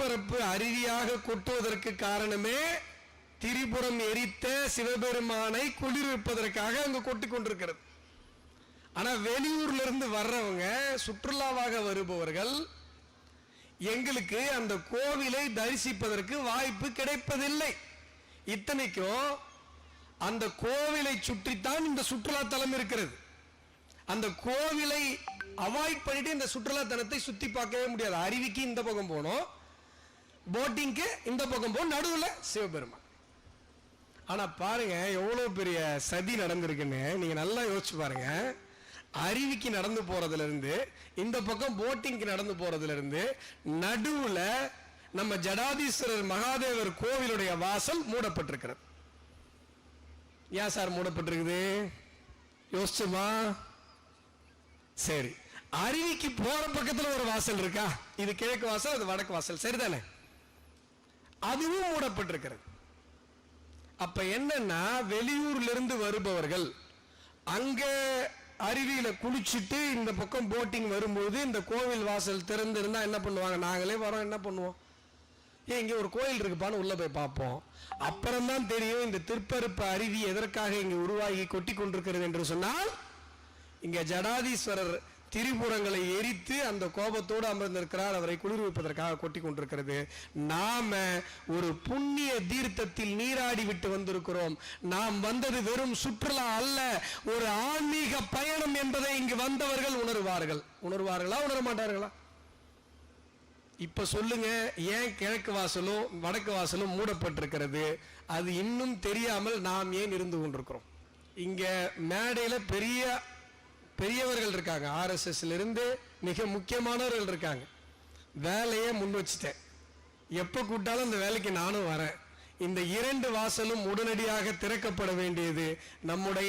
திருப்பரப்பு அருவியாக கொட்டுவதற்கு காரணமே திரிபுரம் எரித்த சிவபெருமானை குளிர்விப்பதற்காக அங்கு கொட்டி கொண்டிருக்கிறது. ஆனா வெளியூர்ல இருந்து வர்றவங்க, சுற்றுலாவாக வருபவர்கள், எங்களுக்கு அந்த கோவிலை தரிசிப்பதற்கு வாய்ப்பு கிடைப்பதில்லை. இத்தனைக்கும் அந்த கோவிலை சுற்றித்தான் இந்த சுற்றுலா தலம் இருக்கிறது. அந்த கோவிலை அவாய்ட் பண்ணிட்டு இந்த சுற்றுலா தலத்தை சுத்தி பார்க்கவே முடியாது. அருவிக்கு இந்த பக்கம் போனோம், போட்டிங்க்கு இந்த பக்கம் போனோம், நடுவில் சிவபெருமான். ஆனா பாருங்க எவ்வளவு பெரிய சதி நடந்திருக்குன்னு நீங்க நல்லா யோசிச்சு பாருங்க. அருவிக்கு நடந்து போறதுல இருந்து, இந்த பக்கம் போட்டிங்க்கு நடந்து போறதுல இருந்து, நடுவுல நம்ம ஜடாதீஸ்வரர் மகாதேவர் கோவிலுடைய வாசல் மூடப்பட்டிருக்கிறது. ஏன் சார் மூடப்பட்டிருக்குது யோசிச்சுமா? சரி, அருவிக்கு போற பக்கத்துல ஒரு வாசல் இருக்கா? இது கிழக்கு வாசல், அது வடக்கு வாசல், சரிதானே? அதுவும் மூடப்பட்டிருக்கிறது. அப்ப என்னன்னா, வெளியூர்ல இருந்து வருபவர்கள் அங்க அருவியில குளிச்சுட்டு இந்த பக்கம் போட்டிங் வரும்போது இந்த கோவில் வாசல் திறந்திருந்தா என்ன பண்ணுவாங்க? நாங்களே வரோம், என்ன பண்ணுவோம்? இங்க ஒரு கோயில் இருக்குப்பான்னு உள்ள போய் பார்ப்போம். அப்புறம்தான் தெரியும் இந்த திருப்பரப்பு அருவி எதற்காக இங்க உருவாகி கொட்டி கொண்டிருக்கிறது என்று சொன்னால், இங்க ஜடாதீஸ்வரர் திரிபுரங்களை எரித்து அந்த கோபத்தோடு அமர்ந்திருக்கிறார், அவரை குளிர்விப்பதற்காக கொட்டி கொண்டிருக்கிறது. நாம ஒரு புண்ணிய தீர்த்தத்தில் நீராடி விட்டு வந்திருக்கிறோம். நாம் வந்தது வெறும் சுற்றுலா அல்ல, ஒரு ஆன்மீக பயணம் என்பதை இங்கு வந்தவர்கள் உணர்வார்கள். உணர்வார்களா, உணர மாட்டார்களா? இப்ப சொல்லுங்க, ஏன் கிழக்கு வாசலும் வடக்கு வாசலும் மூடப்பட்டிருக்கிறது? அது இன்னும் தெரியாமல் நாம் ஏன் இருந்து கொண்டிருக்கிறோம்? இங்க மேடையில பெரியவர்கள் இருக்காங்க, ஆர்எஸ்எஸ்ல இருந்து மிக முக்கியமானவர்கள் இருக்காங்க. வேலையை முன் வச்சுட்டேன், எப்ப கூட்டாலும் அந்த வேலைக்கு நானும் வரேன். இந்த 2 வாசலும் உடனடியாக திறக்கப்பட வேண்டியது நம்முடைய